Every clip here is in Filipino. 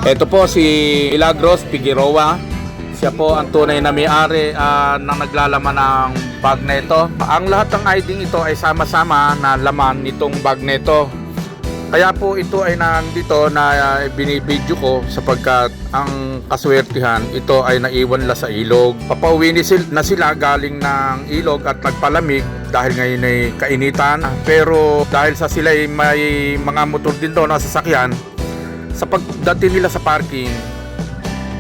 Ito po si Milagros Figueroa. Siya po ang tunay na may-ari ng naglalaman ng bag na ito. Ang lahat ng ID ito ay sama-sama na laman nitong bag na ito. Kaya po ito ay nandito na binibidyo ko sapagkat ang kaswertihan ito ay naiwan nila sa ilog. Papauwi na sila galing ng ilog at nagpalamig dahil ngayon ay kainitan. Pero dahil sa sila ay may mga motor din doon na sasakyan, sa pagdating nila sa parking,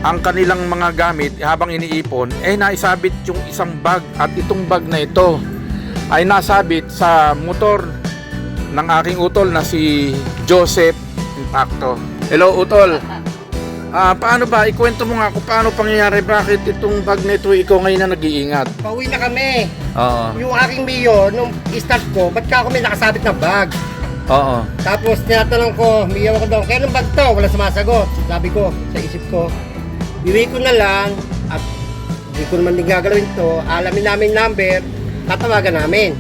ang kanilang mga gamit habang iniipon ay naisabit yung isang bag, at itong bag na ito ay nasabit sa motor ng aking utol na si Joseph Impacto. Hello utol, paano ba, ikwento mo nga kung paano pangyayari, bakit itong bag na ito ikaw ngayon na nag-iingat? Pauwi na kami. Oo. Yung aking Mio, nung start ko, ba't ka ako may nakasabit na bag? Oo. Tapos tinatanong ko, Mio ako daw, kaya ng bag to? Wala sumasagot. Sabi ko, sa isip ko, iwi ko na lang at hindi ko naman din gagalawin to. Alamin namin number, tatawagan namin.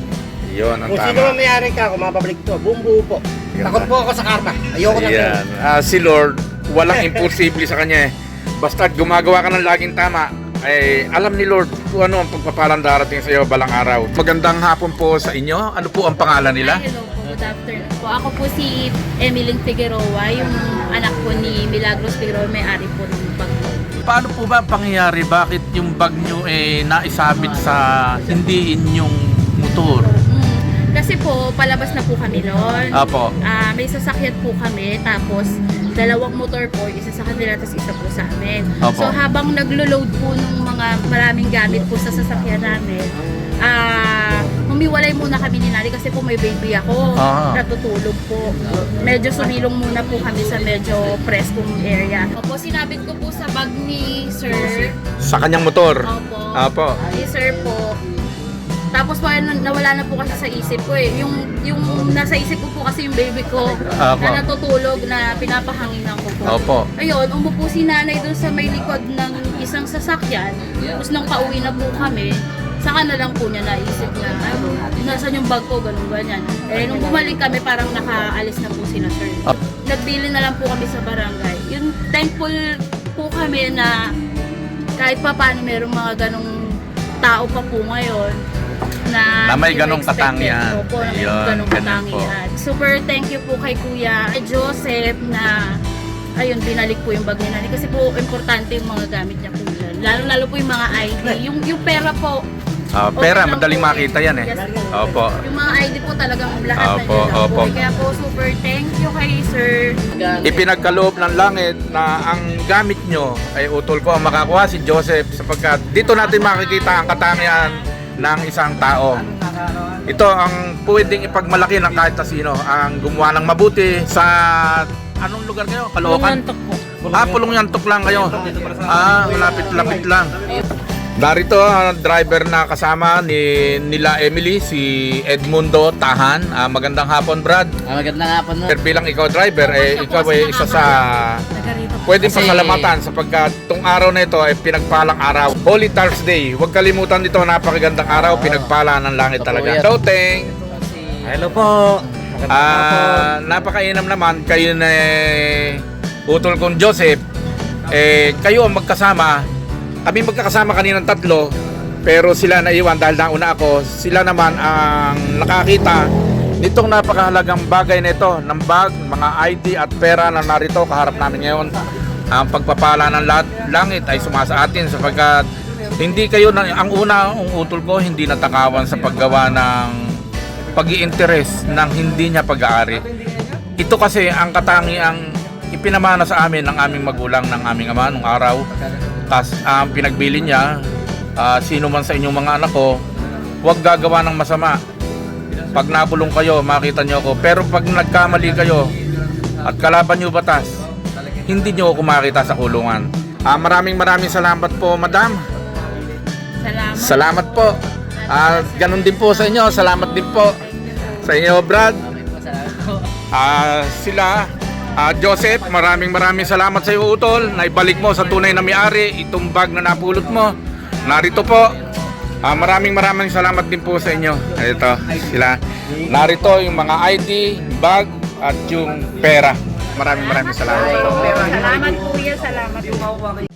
Yun ang Kung tama. sino man mayari ka, kung mapabalik to, buong-buo po. Takot po ako sa karma. Ayoko na. Ayan. Si Lord, walang imposible sa kanya eh. Basta't gumagawa ka ng laging tama, ay alam ni Lord kung ano ang pagpapalang darating sa iyo balang araw. Magandang hapon po sa inyo. Ano po ang pangalan nila? Hello po, good afternoon po. Ako po si Emeline Figueroa, yung anak po ni Milagros Figueroa, may-ari po ng bag po. Paano po ba ang pangyayari? Bakit yung bag nyo naisabit sa hindi inyong motor? Kasi po, palabas na po kami noon. Apo. May sasakyan po kami, tapos dalawang motor po, isa sa kanila, tapos isa po sa amin. Opo. So habang naglo-load po ng mga maraming gamit po sa sasakyan namin, humiwalay muna kami ni Nani kasi po may baby ako, natutulog po. Medyo sumilong muna po kami sa medyo preskong area. Opo, sinabit ko po sa bag ni Sir. Sa kanyang motor? Opo. Apo. Ni Sir po. Tapos po nawala na po kasi sa isip ko eh. Yung nasa isip ko po kasi yung baby ko Apo. na natutulog, na pinapahanginan ko po. Opo. Ayun, umupo si nanay dun sa may likod ng isang sasakyan. Tapos nang pauwi na po kami, saka na lang po niya naisip na, nasan yung bag ko, ganun ganyan. Eh, nung bumalik kami, parang nakaalis na po sina Sir. Nagbili na lang po kami sa barangay. Yun, thankful po kami na kahit pa paano merong mga ganong tao pa po ngayon na may hindi ganong expected. katangian. Opo, na may Yun, ganong ganun po. katangian. Super thank you po kay Kuya Joseph na ayun, binalik po yung bag ni Nani. Kasi po, importante yung mga gamit niya po. Lalo po yung mga ID. Yung pera po. Pera, okay lang madaling po makita yan eh. Yes, Opo. yung mga ID po talagang lahat na Opo, nila opo. po. Kaya po, super thank you kay Sir. Ipinagkaloob ng langit na ang gamit nyo ay utol ko ang makakuha si Joseph, sapagkat dito natin makikita ang katangian ng isang tao. Ito ang pwedeng ipagmalaki ng kahit na sino, ang gumawa ng mabuti sa anong lugar kayo? Caloocan? Pulong Yantok lang kayo. Malapit-lapit lang. Narito ang driver na kasama nila Emily, si Edmundo Tahan. Magandang hapon, Brad. Magandang hapon no. Pero bilang ikaw driver, ikaw ay isa sa pwedeng pasalamatan sapagkat itong araw na ito ay pinagpalang araw. Holy Thursday. Huwag kalimutan dito, napakagandang araw, pinagpala ng langit talaga. So, Teng. Hello po. Napakainam naman kayo na utol kong Joseph. Kayo ang magkasama. Kami magkakasama kaninang tatlo, pero sila naiwan dahil nauna ako. Sila naman ang nakakita nitong napakahalagang bagay na ito, ng bag, mga ID at pera na narito kaharap namin ngayon. Ang pagpapala ng langit ay sumasa atin sapagkat hindi kayo ang una, ang utol ko, hindi natakawan sa paggawa ng pag-i-interest ng hindi niya pag-aari. Ito kasi ang katangiang ipinamana sa amin ng aming magulang, ng aming ama nung araw. Ang pinagbili niya, sino man sa inyong mga anak ko, huwag gagawa ng masama. Pag nabulong kayo, makita niyo ako. Pero pag nagkamali kayo at kalaban niyo batas, hindi niyo ako makita sa kulungan. Maraming salamat po, madam. Salamat po. Ganun din po sa inyo. Salamat din po sa inyo, Brad. Sila Joseph, maraming salamat sa iyo, utol. Naibalik mo sa tunay na may-ari itong bag na napulot mo. Narito po. Maraming salamat din po sa inyo. Ito, sila. Narito yung mga ID, bag at yung pera. Maraming salamat. Salamat kuya, salamat.